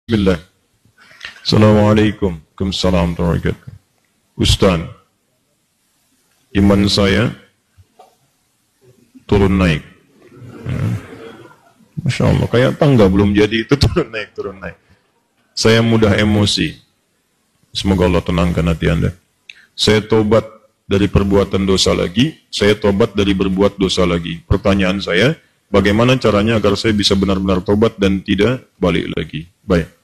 Bismillah. Assalamualaikum. Waalaikumsalam warahmatullahi wabarakatuh. Ustaz, iman saya turun naik. Masya Allah, kayak tangga belum jadi itu turun naik. Saya mudah emosi. Semoga Allah tenangkan hati Anda. Saya tobat dari perbuatan dosa lagi, saya tobat dari berbuat dosa lagi. Pertanyaan saya, bagaimana caranya agar saya bisa benar-benar tobat dan tidak balik lagi? Baik.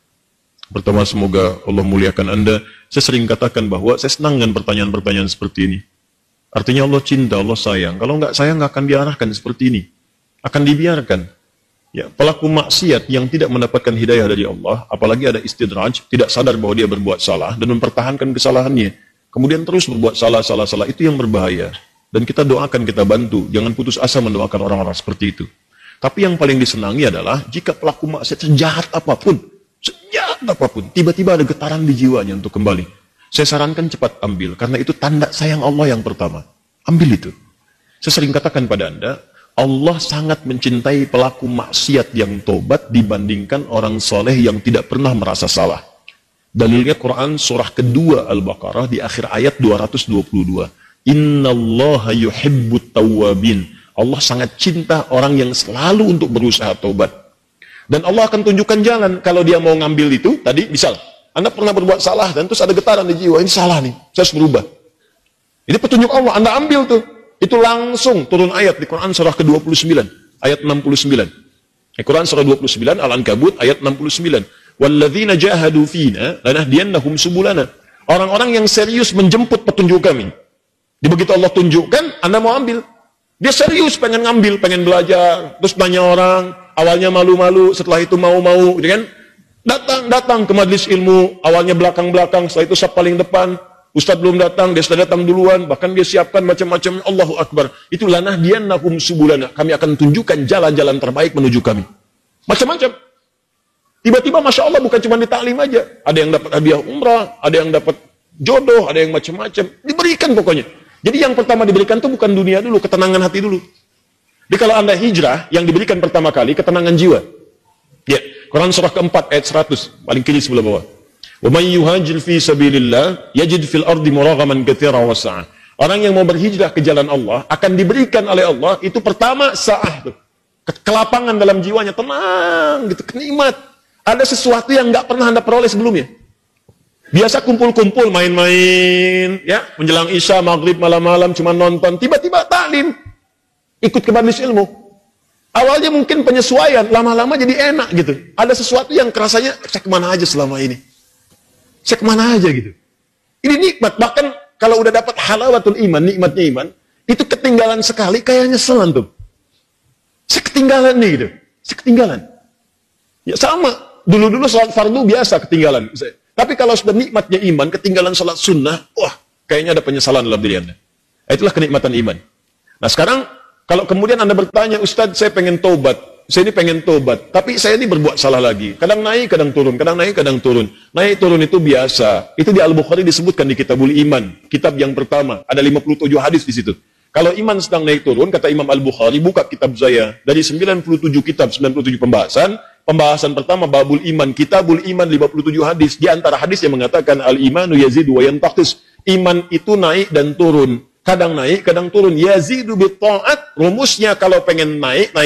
Pertama, semoga Allah muliakan Anda. Saya sering katakan bahwa saya senang dengan pertanyaan-pertanyaan seperti ini. Artinya Allah cinta, Allah sayang. Kalau nggak sayang, nggak akan diarahkan seperti ini. Akan dibiarkan. Ya, pelaku maksiat yang tidak mendapatkan hidayah dari Allah, apalagi ada istidraj, tidak sadar bahwa dia berbuat salah dan mempertahankan kesalahannya. Kemudian terus berbuat salah, itu yang berbahaya. Dan kita doakan, kita bantu. Jangan putus asa mendoakan orang-orang seperti itu. Tapi yang paling disenangi adalah jika pelaku maksiat sejahat apapun, tiba-tiba ada getaran di jiwanya untuk kembali. Saya sarankan cepat ambil, karena itu tanda sayang Allah yang pertama. Ambil itu. Saya sering katakan pada Anda, Allah sangat mencintai pelaku maksiat yang tobat dibandingkan orang soleh yang tidak pernah merasa salah. Dalilnya Quran surah kedua Al-Baqarah di akhir ayat 222. Innallaha yuhibbut tawwabin. Allah sangat cinta orang yang selalu untuk berusaha tobat. Dan Allah akan tunjukkan jalan kalau dia mau ngambil itu. Tadi misal Anda pernah berbuat salah dan terus ada getaran di jiwa, ini salah nih, saya harus berubah. Ini petunjuk Allah, Anda ambil tuh. Itu langsung turun ayat di Quran surah ke-29 ayat 69. Quran surah 29 Al-Ankabut ayat 69. Walladzina jahadu fina lanahdiyannahum subulana. Orang-orang yang serius menjemput petunjuk kami. Begitu Allah tunjukkan, Anda mau ambil. Dia serius pengen ngambil, pengen belajar, terus nanya orang, awalnya malu-malu, setelah itu mau-mau, gitu kan? Datang ke majelis ilmu, awalnya belakang-belakang, setelah itu saf paling depan. Ustaz belum datang, dia sudah datang duluan, bahkan dia siapkan macam-macam. Allahu Akbar. Itu lanahdiyannahum subulana. Kami akan tunjukkan jalan-jalan terbaik menuju kami. Macam-macam. Tiba-tiba Masya Allah bukan cuma ditaklim aja. Ada yang dapat hadiah umrah, ada yang dapat jodoh, ada yang macam-macam. Diberikan pokoknya. Jadi yang pertama diberikan itu bukan dunia dulu, ketenangan hati dulu. Jadi kalau Anda hijrah, yang diberikan pertama kali ketenangan jiwa. Ya, Quran surah keempat ayat 100, paling kiri sebelah bawah. Wa may yuhajir fi sabilillah yajid fil ardi muraghaman katsiran wa sa'ah. Orang yang mau berhijrah ke jalan Allah akan diberikan oleh Allah itu pertama sa'ah tuh. Kelapangan dalam jiwanya, tenang gitu, kenikmat. Ada sesuatu yang nggak pernah Anda peroleh sebelumnya. Biasa kumpul-kumpul, main-main, ya, menjelang Isya, maghrib, malam-malam cuma nonton, tiba-tiba taklim. Ikut ke majelis ilmu. Awalnya mungkin penyesuaian, lama-lama jadi enak gitu. Ada sesuatu yang kerasanya, saya kemana aja selama ini? Saya kemana aja gitu. Ini nikmat, bahkan kalau udah dapat halawatul iman, nikmatnya iman, itu ketinggalan sekali, kayak nyeselan tuh. Saya ketinggalan nih gitu. Saya ketinggalan. Ya sama, dulu-dulu sholat fardu biasa ketinggalan. Tapi kalau sudah nikmatnya iman, ketinggalan sholat sunnah, wah, kayaknya ada penyesalan dalam diri Anda. Itulah kenikmatan iman. Nah sekarang, kalau kemudian Anda bertanya, Ustadz saya pengen tobat, saya ini pengen tobat, tapi saya ini berbuat salah lagi. Kadang naik, kadang turun, kadang naik, kadang turun. Naik turun itu biasa. Itu di Al-Bukhari disebutkan di Kitabul Iman, kitab yang pertama. Ada 57 hadis di situ. Kalau iman sedang naik turun, kata Imam Al-Bukhari, buka kitab saya. Dari 97 kitab, 97 pembahasan. Pembahasan pertama, Babul Iman, Kitabul Iman, 57 hadis. Di antara hadis yang mengatakan, Al-imanu yazidu wa yantaqis. Iman itu naik dan turun. Kadang naik, kadang turun. Yazidu bitta'at. Rumusnya kalau pengen naik,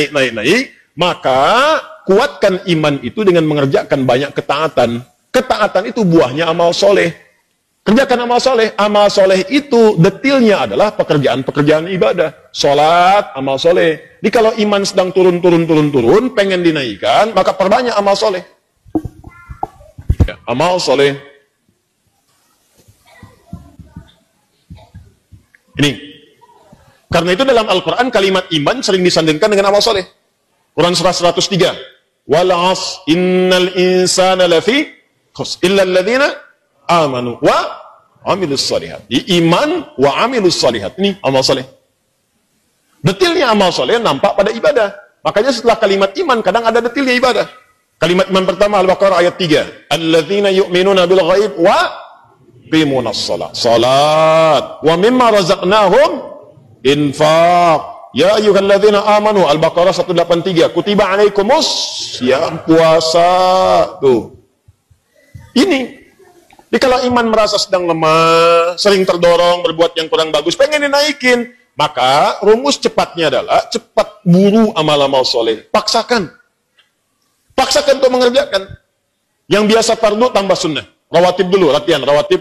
maka kuatkan iman itu dengan mengerjakan banyak ketaatan. Ketaatan itu buahnya amal soleh. Kerjakan amal soleh. Amal soleh itu detilnya adalah pekerjaan-pekerjaan ibadah. Sholat, amal soleh. Jadi kalau iman sedang turun, pengen dinaikkan, maka perbanyak amal soleh. Ya, amal soleh. Ini. Karena itu dalam Al-Quran kalimat iman sering disandingkan dengan amal soleh. Quran surah 103. Wal 'asr innal insana lafi khusr illa alladziina amanu wa amilus shalihat. Iman wa amilus shalihat. Ini amal soleh. Detilnya amal soleh nampak pada ibadah. Makanya setelah kalimat iman kadang ada detilnya ibadah. Kalimat iman pertama Al-Baqarah ayat 3. Alladzina yu'minuna bil ghaib wa yuqimunas shalah. Salat. Wa mimma razaqnahum infaq. Ya ayyuhalladzina amanu, Al-Baqarah 183. Kutiba alaikumus, ya puasa. Tuh. Ini. Jadi kalau iman merasa sedang lemah, sering terdorong berbuat yang kurang bagus, pengen dinaikin, maka rumus cepatnya adalah cepat buru amal-amal soleh. Paksakan. Paksakan untuk mengerjakan. Yang biasa fardu tambah sunnah. Rawatib dulu, latihan. Rawatib.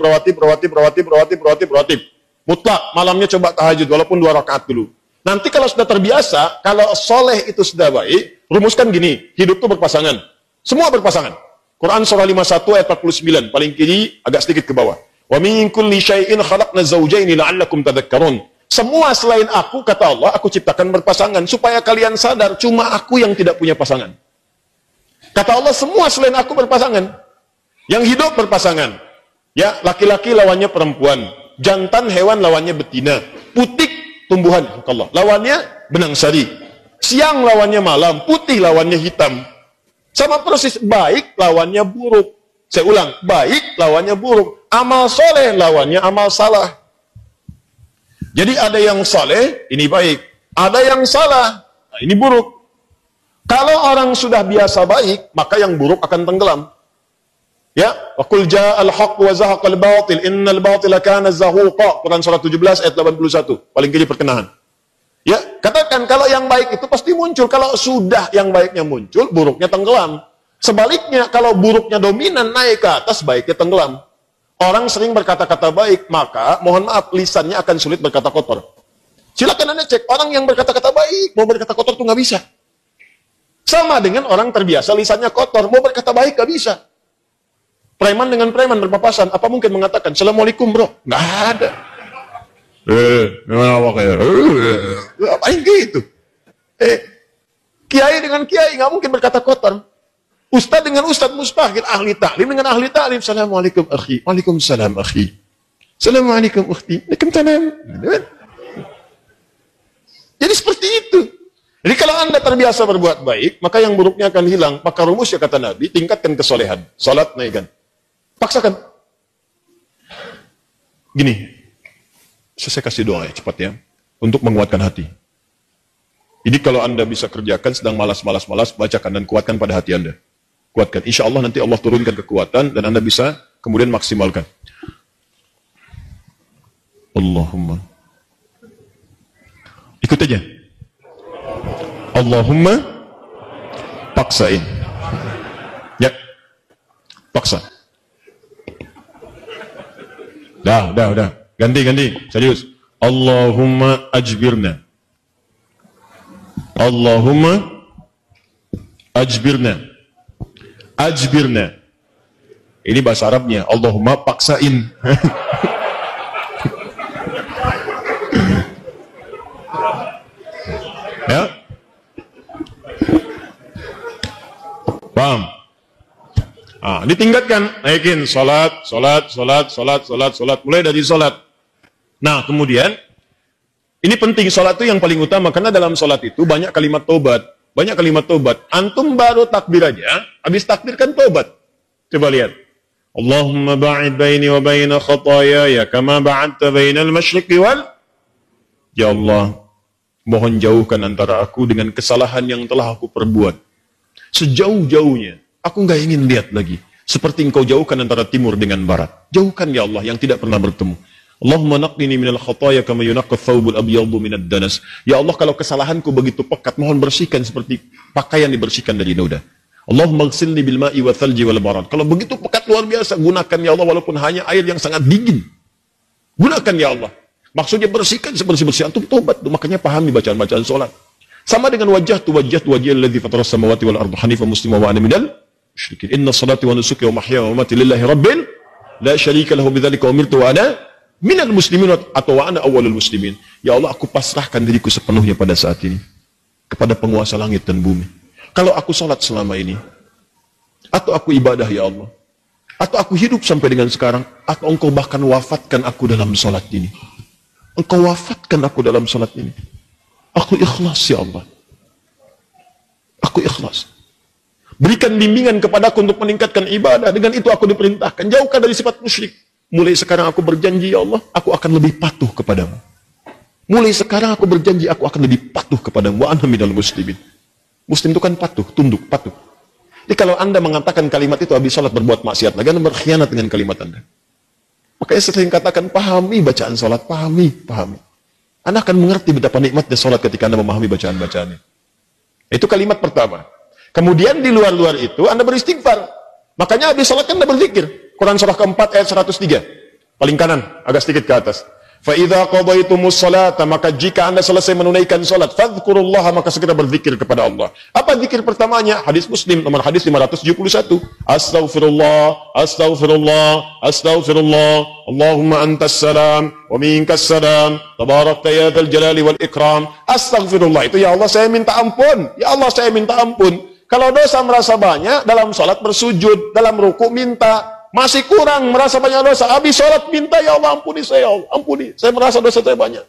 Mutlak, malamnya coba tahajud, walaupun 2 rakaat dulu. Nanti kalau sudah terbiasa, kalau soleh itu sudah baik, rumuskan gini, hidup itu berpasangan. Semua berpasangan. Quran surah 51 ayat 49, paling kiri agak sedikit ke bawah. Wa min kulli syai'in khalaqna zawjaini la'allakum tadhakkarun. Semua selain aku, kata Allah, aku ciptakan berpasangan supaya kalian sadar cuma aku yang tidak punya pasangan. Kata Allah, semua selain aku berpasangan. Yang hidup berpasangan. Ya, laki-laki lawannya perempuan, jantan hewan lawannya betina, putik tumbuhan, Allah lawannya benang sari. Siang lawannya malam, putih lawannya hitam. Sama persis, baik lawannya buruk. Saya ulang, baik lawannya buruk. Amal soleh lawannya amal salah. Jadi ada yang soleh, ini baik. Ada yang salah, nah ini buruk. Kalau orang sudah biasa baik, maka yang buruk akan tenggelam. Ya, wa qul ja'al haqq wa zahaqal batil, innal batila kana zahuqa. Quran surah 17 ayat 81. Paling kiri perkenahan. Ya, katakan kalau yang baik itu pasti muncul. Kalau sudah yang baiknya muncul, buruknya tenggelam. Sebaliknya, kalau buruknya dominan naik ke atas, baiknya tenggelam. Orang sering berkata-kata baik, maka mohon maaf, lisannya akan sulit berkata kotor. Silakan Anda cek, orang yang berkata-kata baik, mau berkata kotor itu nggak bisa. Sama dengan orang terbiasa lisannya kotor, mau berkata baik nggak bisa. Preman dengan preman berpapasan, apa mungkin mengatakan, Assalamualaikum bro? Nggak ada. Apain gitu? Kiai dengan kiai nggak mungkin berkata kotor. Ustadz dengan ustadz mustahil, ahli ta'lim dengan ahli ta'lim. Assalamualaikum akhi, waalaikumsalam akhi. Assalamualaikum ukhti, waalaikumsalam. Jadi seperti itu. Jadi kalau Anda terbiasa berbuat baik, maka yang buruknya akan hilang. Maka rumusnya kata Nabi, tingkatkan kesolehan. Salat naikkan. Paksakan. Gini. Saya kasih doa ya, cepat ya, untuk menguatkan hati. Ini kalau Anda bisa kerjakan, sedang malas, bacakan dan kuatkan pada hati Anda. Kuatkan. Insya Allah nanti Allah turunkan kekuatan dan Anda bisa kemudian maksimalkan. Allahumma. Ikut aja. Allahumma paksain. Ya. Paksa. Udah. Ganti, serius. Allahumma ajbirna. Allahumma ajbirna. Ajbirna. Ini bahasa Arabnya. Allahumma paksain. Ya? Paham? Ditingkatkan, naikin salat. Mulai dari salat. Nah, kemudian ini penting, salat itu yang paling utama karena dalam salat itu banyak kalimat tobat. Antum baru takbir aja, habis takbir kan tobat. Coba lihat. Allahumma ba'id baini wa baina khataaya kama ba'adta bainal masyriqi wal. Ya Allah, mohon jauhkan antara aku dengan kesalahan yang telah aku perbuat. Sejauh-jauhnya, aku nggak ingin lihat lagi. Seperti engkau jauhkan antara timur dengan barat. Jauhkan ya Allah yang tidak pernah bertemu. Allahumma naqqini minal khataaya kama yunaqqa thawbul abyadu minad danas. Ya Allah, kalau kesalahanku begitu pekat, mohon bersihkan seperti pakaian dibersihkan dari noda. Allahumma ighsilni bil ma'i wa thalji wal barad. Kalau begitu pekat luar biasa, gunakan ya Allah walaupun hanya air yang sangat dingin. Gunakan ya Allah. Maksudnya bersihkan sebersih-bersih. Antum tobat, makanya pahami bacaan-bacaan salat. Sama dengan wajah alladzi fatara samawati wal arda hanifan musliman wa ana minal musyrikin. Inna salati wa nusuki wa mahyaya wa mamati lillahi rabbil la syarika lahu bidzalika umirtu wa ana minal muslimin atau wa ana awwalul muslimin. Ya Allah, aku pasrahkan diriku sepenuhnya pada saat ini kepada penguasa langit dan bumi. Kalau aku salat selama ini, atau aku ibadah ya Allah, atau aku hidup sampai dengan sekarang, atau engkau bahkan wafatkan aku dalam salat ini. Engkau wafatkan aku dalam salat ini. Aku ikhlas ya Allah. Aku ikhlas. Berikan bimbingan kepadaku untuk meningkatkan ibadah. Dengan itu aku diperintahkan. Jauhkan dari sifat musyrik. Mulai sekarang aku berjanji ya Allah, aku akan lebih patuh kepadamu. Mulai sekarang aku berjanji, aku akan lebih patuh kepadamu. Wa ana minal muslimin. Muslim itu kan patuh, tunduk, patuh. Jadi kalau Anda mengatakan kalimat itu habis sholat berbuat maksiat lagi, Anda berkhianat dengan kalimat Anda. Makanya saya sering katakan, pahami bacaan sholat, pahami. Anda akan mengerti betapa nikmatnya sholat ketika Anda memahami bacaan-bacaannya. Itu kalimat pertama. Kemudian di luar-luar itu, Anda beristighfar. Makanya habis sholat kan Anda berzikir. Quran surah keempat ayat 103. Paling kanan, agak sedikit ke atas. فَإِذَا قَضَيْتُمُ الصَّلَاةَ Maka jika Anda selesai menunaikan salat, fadhkurullaha, maka segera berzikir kepada Allah. Apa zikir pertamanya? Hadis Muslim nomor hadis 571. Astaghfirullah, astaghfirullah, astaghfirullah. Allahumma antas salam wa minkas salam. Tabarakta ya dzal jalali wal ikram. Astaghfirullah itu ya Allah saya minta ampun. Ya Allah saya minta ampun. Kalau dosa merasa banyak dalam salat bersujud, dalam ruku minta. Masih kurang, merasa banyak dosa. Habis sholat minta, ya Allah ampuni saya, ya Allah, ampuni. Saya merasa dosa saya banyak.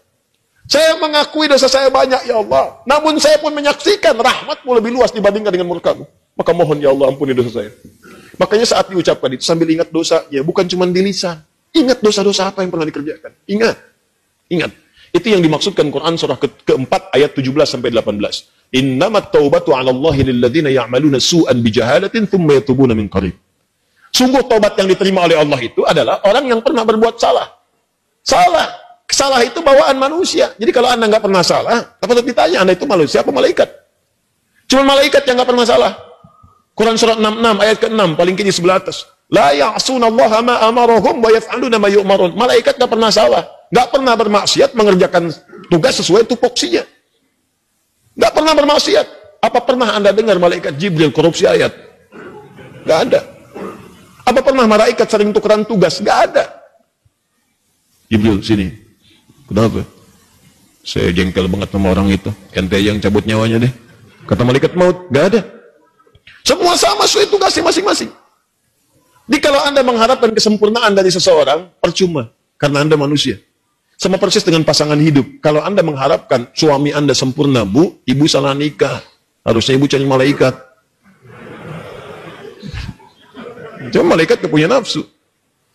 Saya mengakui dosa saya banyak, ya Allah. Namun saya pun menyaksikan rahmatmu lebih luas dibandingkan dengan murkamu. Maka mohon, ya Allah ampuni dosa saya. Makanya saat diucapkan itu sambil ingat dosa, ya bukan cuma di lisan. Ingat dosa-dosa apa yang pernah dikerjakan. Ingat. Itu yang dimaksudkan Quran surah keempat ayat 17-18. Innamat taubatu ala Allahi lilladzina ya'maluna su'an bijahalatin thumma yatubuna min qarib. Sungguh tobat yang diterima oleh Allah itu adalah orang yang pernah berbuat salah. Salah itu bawaan manusia. Jadi kalau Anda nggak pernah salah, patut ditanya Anda itu manusia apa malaikat? Cuma malaikat yang nggak pernah salah. Quran surat 66 ayat ke-6 paling kiri sebelah atas. La ya'sunallaha ma amarahum wa yaf'aluna ma yu'marun. Malaikat nggak pernah salah, nggak pernah bermaksiat, mengerjakan tugas sesuai tupoksinya. Nggak pernah bermaksiat. Apa pernah Anda dengar malaikat Jibril korupsi ayat? Nggak ada. Apa pernah malaikat sering tukeran tugas? Nggak ada. Jibril, sini. Kenapa? Saya jengkel banget sama orang itu. Ente yang cabut nyawanya deh. Kata malaikat maut, nggak ada. Semua sama sesuai tugasnya masing-masing. Jadi kalau Anda mengharapkan kesempurnaan dari seseorang, percuma. Karena Anda manusia. Sama persis dengan pasangan hidup. Kalau Anda mengharapkan suami Anda sempurna, Bu, ibu salah nikah. Harusnya ibu cari malaikat. Cuma malaikat gak punya nafsu.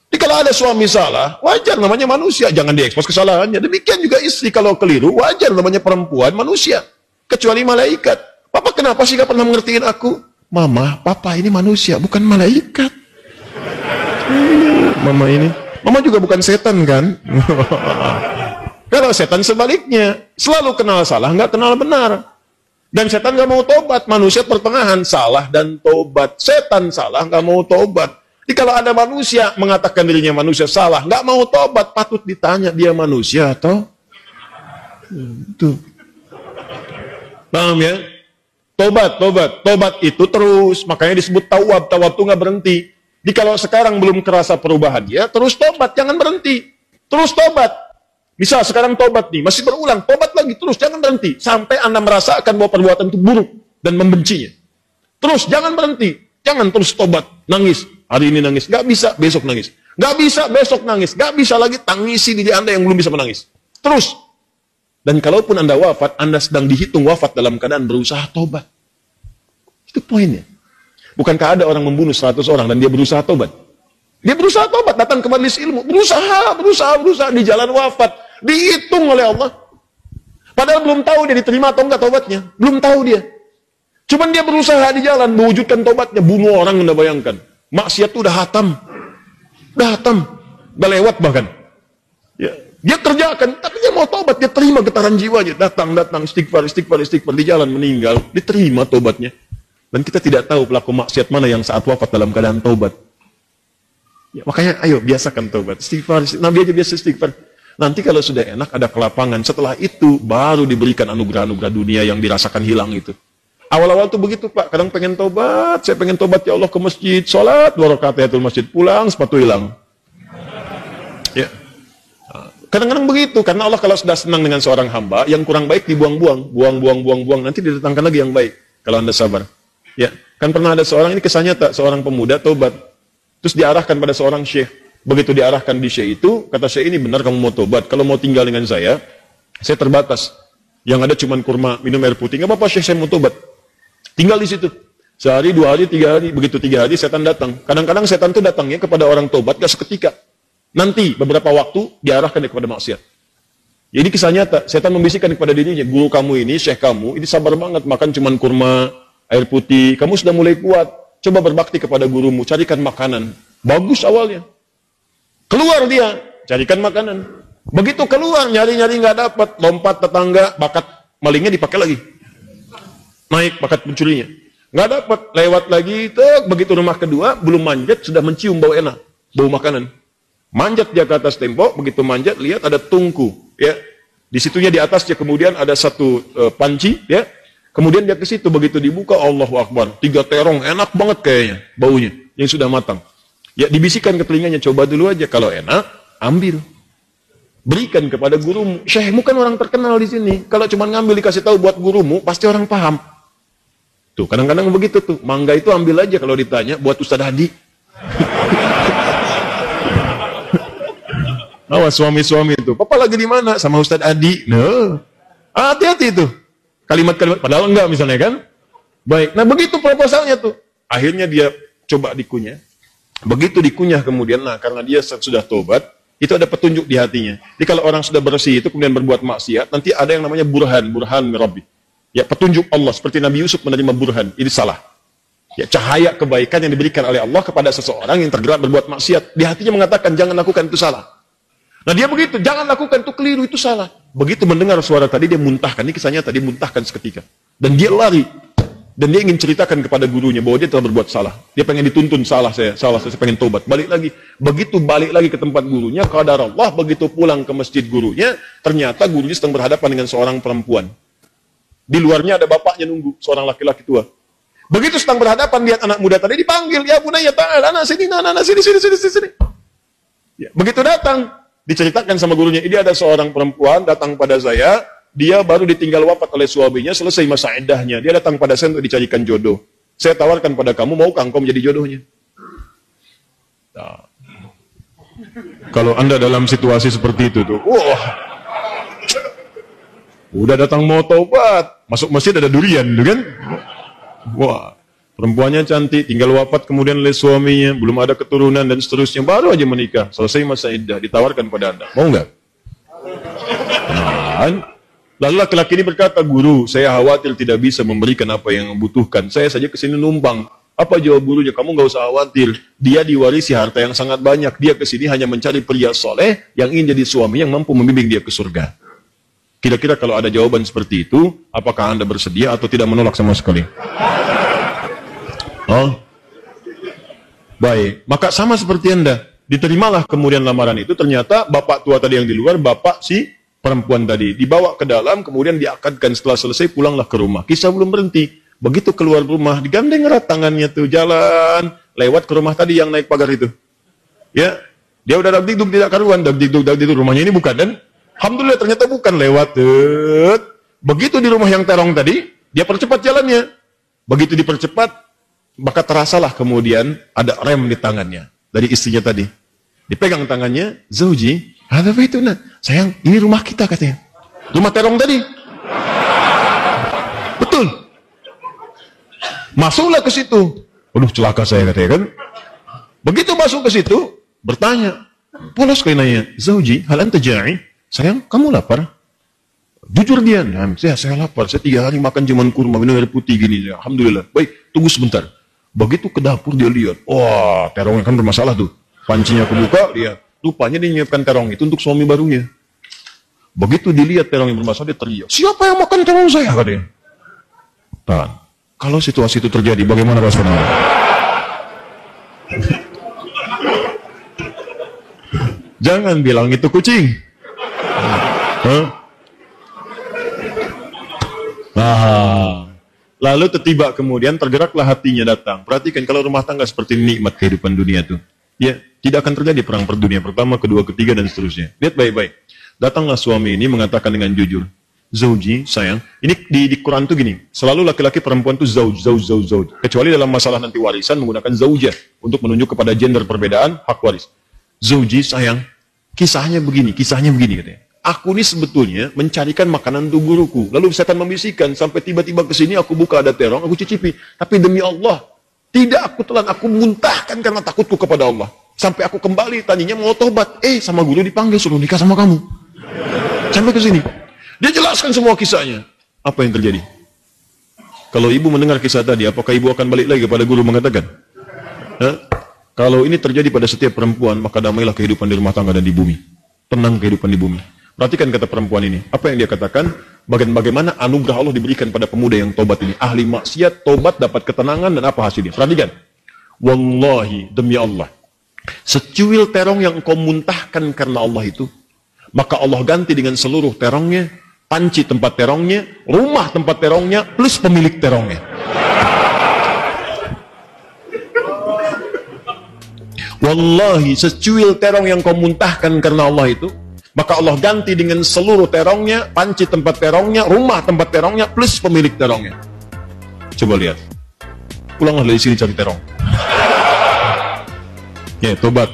Jadi kalau ada suami salah, wajar namanya manusia. Jangan diekspos kesalahannya. Demikian juga istri kalau keliru, wajar namanya perempuan manusia. Kecuali malaikat. Papa kenapa sih gak pernah mengertiin aku? Mama, papa ini manusia, bukan malaikat. Mama ini. Mama juga bukan setan kan? Kalau setan sebaliknya. Selalu kenal salah, gak kenal benar. Dan setan nggak mau tobat, manusia pertengahan salah dan tobat. Setan salah nggak mau tobat. Jadi kalau ada manusia mengatakan dirinya manusia salah, nggak mau tobat, patut ditanya dia manusia atau itu. Paham ya? Tobat itu terus, makanya disebut tawab. Tawab itu nggak berhenti. Jadi kalau sekarang belum kerasa perubahan dia, terus tobat, jangan berhenti. Terus tobat. Misal sekarang tobat nih, masih berulang, tobat lagi, terus jangan berhenti. Sampai Anda merasakan bahwa perbuatan itu buruk dan membencinya. Terus, jangan berhenti. Jangan terus tobat, nangis. Hari ini nangis, nggak bisa, besok nangis. Nggak bisa, besok nangis. Nggak bisa lagi, tangisi diri Anda yang belum bisa menangis. Terus. Dan kalaupun Anda wafat, Anda sedang dihitung wafat dalam keadaan berusaha tobat. Itu poinnya. Bukankah ada orang membunuh 100 orang dan dia berusaha tobat? Dia berusaha tobat, datang ke majelis ilmu. Berusaha di jalan wafat. Dihitung oleh Allah. Padahal belum tahu dia diterima atau enggak tobatnya. Belum tahu dia. Cuman dia berusaha di jalan mewujudkan tobatnya. Bunuh orang, Anda bayangkan. Maksiat itu udah hatam. Udah lewat bahkan. Ya. Dia kerjakan, tapi dia mau tobat. Dia terima getaran jiwanya. Datang, istighfar. Di jalan meninggal. Diterima tobatnya. Dan kita tidak tahu pelaku maksiat mana yang saat wafat dalam keadaan tobat. Ya, makanya ayo biasakan tobat. Istighfar. Nabi aja biasa istighfar. Nanti kalau sudah enak ada kelapangan. Setelah itu baru diberikan anugerah-anugerah dunia yang dirasakan hilang itu. Awal-awal tuh begitu Pak. Kadang pengen tobat. Saya pengen tobat ya Allah ke masjid. Sholat 2 rakaat tahiyatul masjid. Pulang sepatu hilang. Ya. Kadang-kadang begitu. Karena Allah kalau sudah senang dengan seorang hamba. Yang kurang baik dibuang-buang. Buang. Nanti didatangkan lagi yang baik. Kalau Anda sabar. Ya. Kan pernah ada seorang, ini kisahnya tak, seorang pemuda tobat. Terus diarahkan pada seorang syekh. Begitu diarahkan di syekh itu, kata syekh ini benar kamu mau tobat. Kalau mau tinggal dengan saya terbatas. Yang ada cuma kurma, minum air putih. Nggak apa-apa syekh, saya mau tobat. Tinggal di situ. Sehari, 2 hari, 3 hari. Begitu 3 hari, setan datang. Kadang-kadang setan itu datangnya kepada orang tobat, gak seketika. Nanti, beberapa waktu, diarahkan kepada maksiat. Jadi kisah nyata, setan membisikkan kepada dirinya, guru kamu ini, syekh kamu, ini sabar banget, makan cuma kurma, air putih. Kamu sudah mulai kuat. coba berbakti kepada gurumu, carikan makanan. Bagus awalnya. Keluar dia, carikan makanan. Begitu keluar, nyari-nyari nggak dapat, lompat tetangga, bakat malingnya dipakai lagi. Naik bakat pencurinya. Nggak dapat, lewat lagi, begitu rumah kedua, belum manjat, sudah mencium bau enak, bau makanan. Manjat dia ke atas tembok, begitu manjat, lihat ada tungku, ya. Di situnya di atasnya kemudian ada satu panci, ya. Kemudian dia ke situ, begitu dibuka, Allahu Akbar, 3 terong, enak banget kayaknya, baunya, yang sudah matang. Ya, dibisikkan ke telinganya, coba dulu aja, kalau enak, ambil. Berikan kepada gurumu. Syekhmu kan orang terkenal di sini. Kalau cuma ngambil dikasih tahu buat gurumu, pasti orang paham. Tuh, kadang-kadang begitu tuh. Mangga itu ambil aja kalau ditanya, buat Ustadz Hadi. Awas suami-suami itu. Papa lagi di mana? Sama Ustadz Adi. No. Hati-hati itu. Kalimat-kalimat, padahal enggak misalnya kan. Baik, nah begitu proposalnya tuh. Akhirnya dia coba dikunyah. Begitu dikunyah kemudian, nah karena dia sudah tobat, itu ada petunjuk di hatinya. Jadi kalau orang sudah bersih itu kemudian berbuat maksiat, nanti ada yang namanya burhan mirabbi. Ya petunjuk Allah, seperti Nabi Yusuf menerima burhan, ini salah. Ya cahaya kebaikan yang diberikan oleh Allah kepada seseorang yang tergerak berbuat maksiat. Di hatinya mengatakan, jangan lakukan itu salah. Nah dia begitu, jangan lakukan itu keliru, itu salah. Begitu mendengar suara tadi, dia muntahkan. Ini kisahnya tadi, muntahkan seketika. Dan dia lari. Dan dia ingin ceritakan kepada gurunya bahwa dia telah berbuat salah. Dia pengen dituntun, salah saya pengen tobat. Balik lagi. Begitu balik lagi ke tempat gurunya, qadar Allah, begitu pulang ke masjid gurunya, ternyata gurunya sedang berhadapan dengan seorang perempuan. Di luarnya ada bapaknya nunggu, seorang laki-laki tua. Begitu sedang berhadapan, lihat anak muda tadi dipanggil, ya bunaya ta'al, anak sini, sini. Ya, begitu datang, diceritakan sama gurunya, ini ada seorang perempuan datang pada saya, dia baru ditinggal wafat oleh suaminya, selesai masa iddahnya. Dia datang pada saya untuk dicarikan jodoh. Saya tawarkan pada kamu, maukah engkau menjadi jodohnya? Nah, kalau Anda dalam situasi seperti itu tuh, wah, udah datang mau taubat, masuk masjid ada durian, tuh kan? Wah, perempuannya cantik, tinggal wafat kemudian oleh suaminya, belum ada keturunan dan seterusnya, baru aja menikah, selesai masa iddah, ditawarkan pada Anda, mau nggak? Nah, lalu laki-laki ini berkata, guru, saya khawatir tidak bisa memberikan apa yang membutuhkan. Saya saja kesini numpang. Apa jawab gurunya? Kamu nggak usah khawatir. Dia diwarisi harta yang sangat banyak. Dia kesini hanya mencari pria soleh yang ingin jadi suami yang mampu membimbing dia ke surga. Kira-kira kalau ada jawaban seperti itu, apakah Anda bersedia atau tidak menolak sama sekali? Oh, baik. Maka sama seperti Anda. Diterimalah kemudian lamaran itu. Ternyata bapak tua tadi yang di luar, bapak si perempuan tadi dibawa ke dalam, kemudian diakadkan. Setelah selesai pulanglah ke rumah. Kisah belum berhenti. Begitu keluar rumah, digandeng erat tangannya tuh, jalan lewat ke rumah tadi yang naik pagar itu. Ya, dia udah dagdikduk tidak karuan, dagdikduk rumahnya ini bukan, dan alhamdulillah ternyata bukan, lewat. Begitu di rumah yang terong tadi, dia percepat jalannya. Begitu dipercepat, maka terasalah kemudian ada rem di tangannya dari istrinya tadi. Dipegang tangannya, Zauji, ada apa itu nak? Sayang, ini rumah kita katanya. Rumah terong tadi. Betul. Masuklah ke situ. Aduh, celaka saya katanya kan. Begitu masuk ke situ, bertanya. Polos kayak nanya, Zauji, hal anta ja'i? Sayang, kamu lapar? Jujur dia, nah, saya lapar. Saya 3 hari makan cuman kurma, minum air putih gini. Alhamdulillah. Baik, tunggu sebentar. Begitu ke dapur dia lihat. Wah, terongnya kan bermasalah tuh. Pancinya kebuka, dia rupanya dia menyiapkan terong itu untuk suami barunya. Begitu dilihat terong yang bermasalah, dia teriak, siapa yang makan terong saya? Katanya. Nah, kalau situasi itu terjadi, bagaimana respon Anda? Jangan bilang itu kucing. Nah, lalu tiba kemudian tergeraklah hatinya datang. Perhatikan kalau rumah tangga seperti nikmat kehidupan dunia tuh. Ya, tidak akan terjadi perang per dunia pertama, kedua, ketiga, dan seterusnya. Lihat baik-baik. Datanglah suami ini mengatakan dengan jujur, Zauji, sayang, ini di Quran tuh gini, selalu laki-laki perempuan tuh zauj. Kecuali dalam masalah nanti warisan menggunakan zaujah untuk menunjuk kepada gender perbedaan hak waris. Zauji, sayang, kisahnya begini katanya. Aku ini sebetulnya mencarikan makanan untuk guruku. Lalu setan membisikkan, sampai tiba-tiba ke sini aku buka ada terong, aku cicipi. Tapi demi Allah, tidak aku telan, aku muntahkan karena takutku kepada Allah. Sampai aku kembali, tadinya mau tobat. Sama guru dipanggil, suruh nikah sama kamu. Sampai ke sini. Dia jelaskan semua kisahnya. Apa yang terjadi? Kalau ibu mendengar kisah tadi, apakah ibu akan balik lagi kepada guru mengatakan? Hah? Kalau ini terjadi pada setiap perempuan, maka damailah kehidupan di rumah tangga dan di bumi. Tenang kehidupan di bumi. Perhatikan kata perempuan ini. Apa yang dia katakan? Bagaimana anugerah Allah diberikan pada pemuda yang tobat ini. Ahli maksiat, tobat, dapat ketenangan, dan apa hasilnya? Perhatikan. Wallahi, demi Allah. Secuil terong yang kau muntahkan karena Allah itu, maka Allah ganti dengan seluruh terongnya, panci tempat terongnya, rumah tempat terongnya, plus pemilik terongnya. Wallahi, secuil terong yang kau muntahkan karena Allah itu, maka Allah ganti dengan seluruh terongnya, panci tempat terongnya, rumah tempat terongnya, plus pemilik terongnya. Coba lihat. Pulanglah dari sini cari terong. Ya, tobat.